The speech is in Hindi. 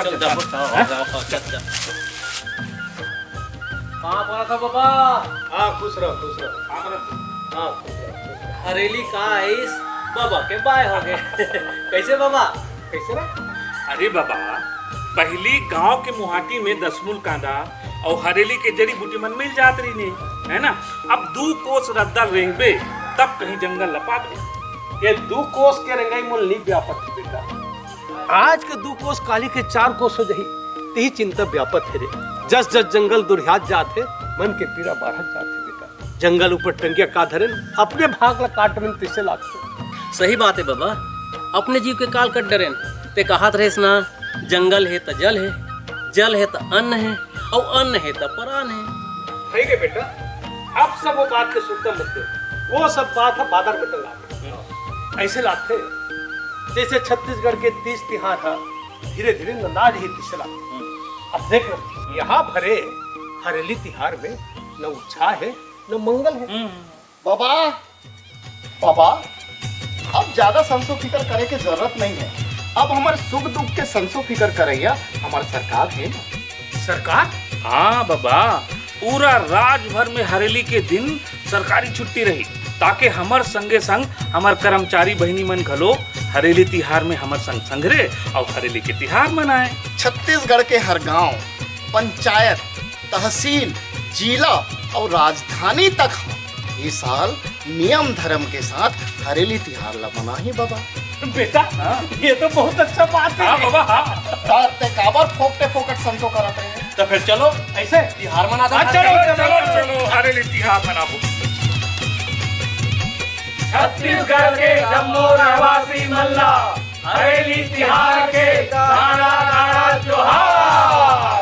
चल चल कहाँ पड़ा था बाबा? हाँ खुश रहो हाँ हरेली कहाँ है इस बाबा के बाय हो गए। कैसे बाबा? कैसे रे? अरे बाबा, पहली गांव के मुहाटी में 10 मूल कांदा और हरेली के जड़ी बूटी मन मिल जात रही ने, है ना। अब 2 कोस रद्दा रेंगबे तब कहीं जंगल लपा दे। ये 2 कोस के रंगाई मोल नहीं व्यापक थी बेटा। आज के 2 कोस काली के 4 कोस हो जही तेही चिंता व्यापक है रे। जस जस जंगल दुरियात जाते मन के पीड़ा बाढ़त जाते बेटा। जंगल ऊपर टंगिया का धरन अपने भाग ला काटन तिसे लागते। सही बात है बाबा, अपने जीव के काल कट डरेन ते कहत रहेस ना, जंगल है तो जल है, जल है तो अन्न है और अन्न है तो प्राण है। है के बेटा, अब सब वो बात के सुनते मत दे। वो सब बात है बादर में टंगा ऐसे लाते जैसे छत्तीसगढ़ के 30 तिहार था, धीरे धीरे नंदाज ही तिसे लाते। अब देख यहाँ भरे हरेली तिहार में न उत्साह है न मंगल है। बाबा बाबा, अब ज्यादा संसो फिकर करे के जरूरत नहीं है। अब हमारे सुख दुख के संसो फिकर करैया हमारे सरकार है ना। सरकार? हाँ बाबा, पूरा राज भर में हरेली के दिन सरकारी छुट्टी रही ताकि हमार संगे संग हमार कर्मचारी बहनी मन घलो हरेली तिहार में हमार संग संगरे और हरेली के तिहार मनाए। छत्तीसगढ़ के हर गांव, पंचायत, तहसील, जिला और राजधानी तक इस साल नियम धर्म के साथ हरेली तिहार ला मना ही बाबा। बेटा ये तो बहुत अच्छा बात है। हाँ बाबा हाँ। ते काबर फोकटे फोकट संतो करते हैं। तो फिर चलो ऐसे तिहार मनाते हैं। चलो चलो चलो हरेली तिहार मनाओ। छत्तीसगढ़ के जम्मू रहवासी मल्ला हरेली तिहार के गाना गाना जोहार।